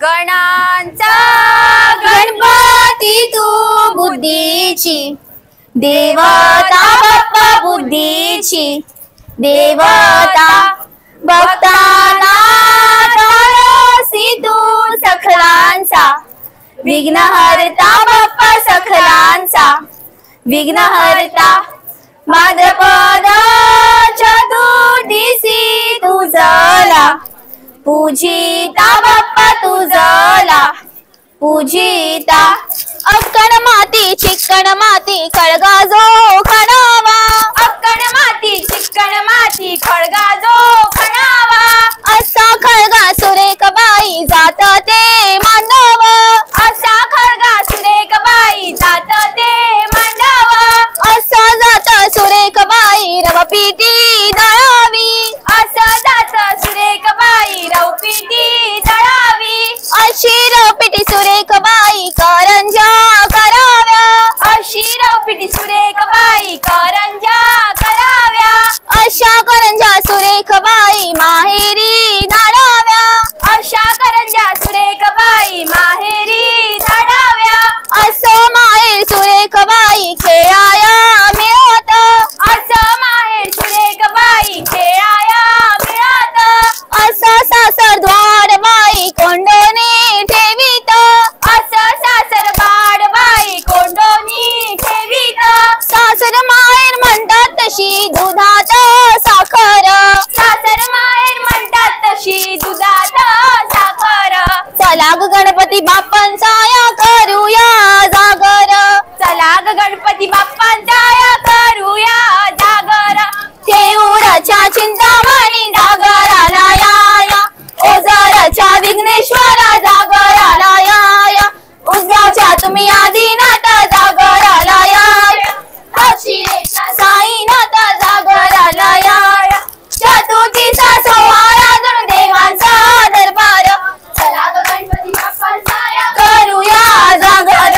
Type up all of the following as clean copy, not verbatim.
गणांचा गणपती तू बुद्धीची देवता बाप्पा बुद्धीची देवता भक्तांना तारसी तू सकलांचा विघ्नहर्ता बाप्पा सकलांचा विघ्नहर्ता भाद्रपद चतुर्दशी तुझला पूजिता बाप्पा तुझला पूजिता अक्कण माती चिक्कण माती खळगा जो खणावा अक्कण माती चिक्कण माती खळगा जो खणावा असा खळगा सुरेख बाई जात ते मांडव असा खळगा सुरेख बाई जात ते मांडव असा जात सुरेख बाई रवपीठी दळावी असं जात सुरेख बाई रवपीठी दळावी अशी रवपीठी सुरेख बाई करंजा कराव्या अशी रवपीठी सुरेख बाई करंजा कराव्या अशा करंजा सुरेख बाई माहेरी धाडाव्या अशा करंजा सुरेख बाई माहेरी धाडाव्या असं माहेर सुरेख बाई खेळाया मिळत असं माहेर सुरेख बाई खेळाया मिळत असं सासर द्वार बाई कोंडोनी ठेवीत असं सासर बाड बाई कोंडोनी ठेवीत सासर माहेर म्हणतात तशी दुधात साखर सासर माहेर म्हणतात तशी दुधात साखर चला ग गणपती बाप्पांचा या करूया जागर चला ग गणपती बाप्पांचा या करूया जागर देऊराच्या चिंतामणी जागराला या ओझरच्या विघ्नेश्वरा जागराला या उजगावच्या तुम्ही आदिनाथ जागराला या दक्षिणेच्या साईनाथ जागराला या चतुर्थीचा सोहळा जणू देवांचा दरबार चला ग गणपती बाप्पांचा या करूया जागर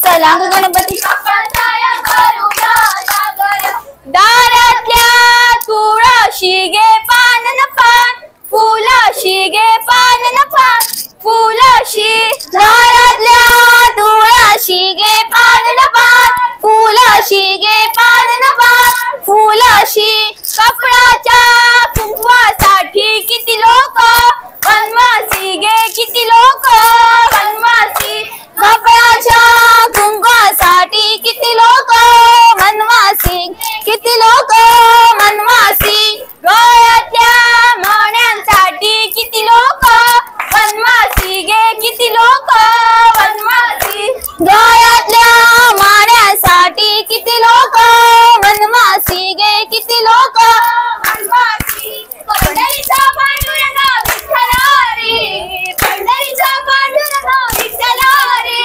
चला ग गणपती बाप्पांचा या करूया जागर दारातल्या तुळशी गे पान पान फुलाशी गे पान पान फुलाशी दारातल्या तुळशी गे पान पान फुलाशी गे पान पान फुलाशी कपडाच्या कुंकवासाठी किती लोक वनवासी गे किती लोक वनवासी कपडाच्या कुंकवासाठी किती लोक वनवासी किती लोक वनवासी गळ्यातल्या मण्यांसाठी किती लोक वनवासी गे किती लोक वनवासी गळ्यातल्या माण्यासाठी किती लोक वनवासी गे किती लोक वनवासी पंढरीचा पांडुरंग विठ्ठला रे पंढरीचा पांडुरंग विठ्ठला रे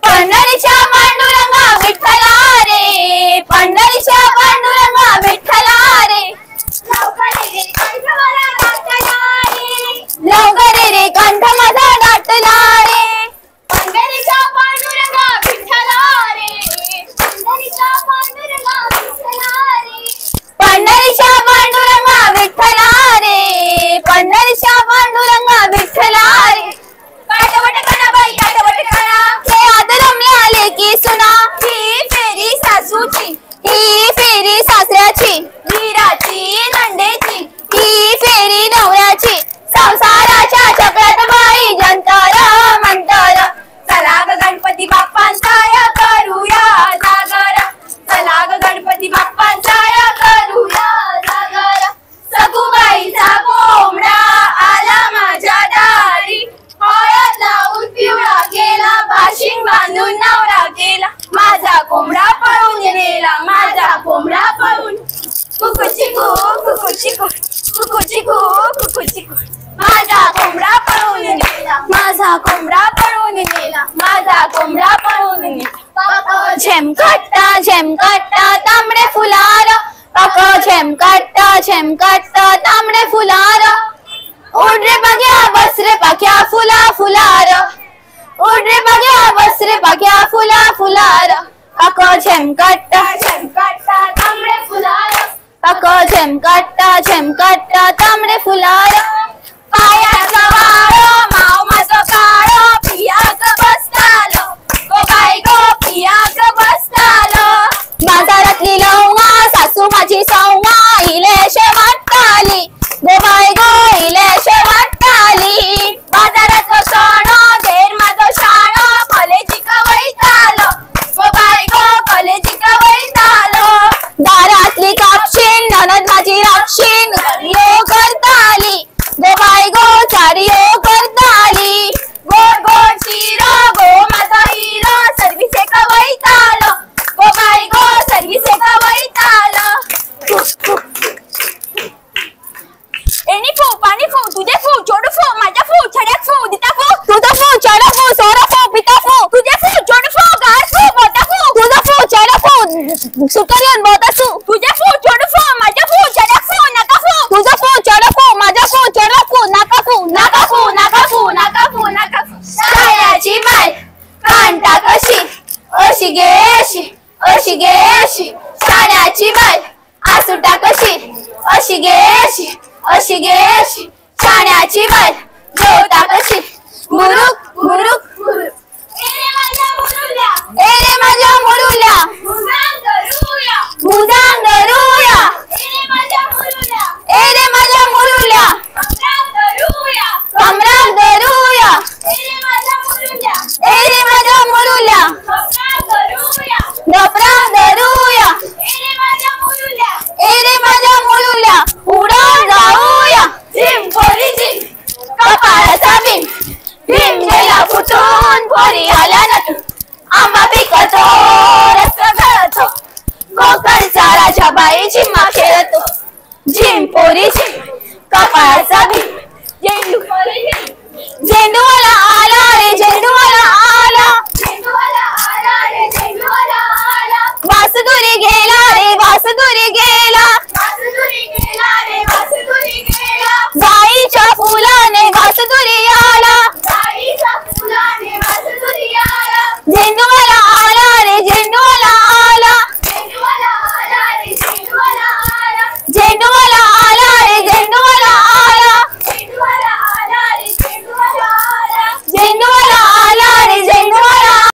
पंढरीच्या पांडुरंग विठ्ठला रे पंढरीच्या पांडुरंग विठ्ठला रे लवकर रे कंठ माझा दाटला रे पंढरीचा पांडुरंग विठ्ठला रे पंढरीचा पांडुरंग विठ्ठला रे पंढरीच्या पांडुरंग विठ्ठला रे पंढरीच्या पांडुरंग विठ्ठला रे काटवट कणा बाई काटवट कणा हे आदरम्य आले की सुना ही फेरी सासूची ही फेरी सासऱ्याची वीराची नंदेची ही फेरी नवऱ्याची संसाराच्या चक्रात बाई जंतर मंतर चला ग गणपती बाप्पांचा या करूया जागर चला ग गणपती बाप्पांचा या करूया जागर सगुबाईचा कोंबडा आला माझ्या दारी हळद लावून पिवळा गेला बाशिंग बांधून नवरा गेला माझा कोंबडा पळून गेला माझा कोंबडा पळून कुकुचिकू कुकुचिकू कुकुचिकू कुकुचिकू माझा कोंबडा पळून गेला माझा कोंबडा पळून गेला माझा कोंबडा पळून गेला झेमकट्टा झेमकट्टा तांबडे फुलार काका झेमकट्टा तांबडे फुलार उड रे बघ्या बस रे पाक्या फुला फुलार उड रे बघ्या बस रे पाक्या फुला फुलार काका झेमकट्टा तांबडे फुलार काका झेमकट्टा तांबडे फुलार पायाचा वाळो चारियो करताली गोड गोड शिरा गो माझा हिरा सर्विसे का Vaital go by go services का वैताल एनी फो पाणी फो तुझे फो छोड फो माझ्या फो छड्यात फो दिता फो तुझा फो छडा फो सोरा फो पिता फो तुझे फो छोड फो गार फो मोठा फो तुझा फो छडा फो सुकरियन मोठा सु तुझे फो छोड फो माझ्या फो छड्यात फो नका फो तुझा फो छडा फो माझ्या फो छडा फो नका फो नका फो नका फो नका फो नका फो शाळ्याची बाय कांटा कशी अशी गे अशी गे अशी शाळ्याची बाय आसुटा कशी अशी गे अशी गे अशी शाण्याची बाय जेवता कशी मुरुक मुरुक मुरुक एरे माझ्या मुरुल्या मुदांग धरूया एरे माझ्या मुरुल्या कमराक धरूया एरे माझ्या मुरुल्या डपराक धरूया एरे माझ्या मुरुल्या उडून जाऊया झिम पोरी झिम कपाळाचा भीम भीम गेला फुटून पोरी आल्या नटून आंबा पिकतो रस गळतो कोकणचा राजा बाई झिम्मा खेळतो झिम पोरी झिम कपाळाचा भीम झेंडूवाला आला रे झेंडूवाला आला वासुदुरी गेला रे वासुदुरी गेला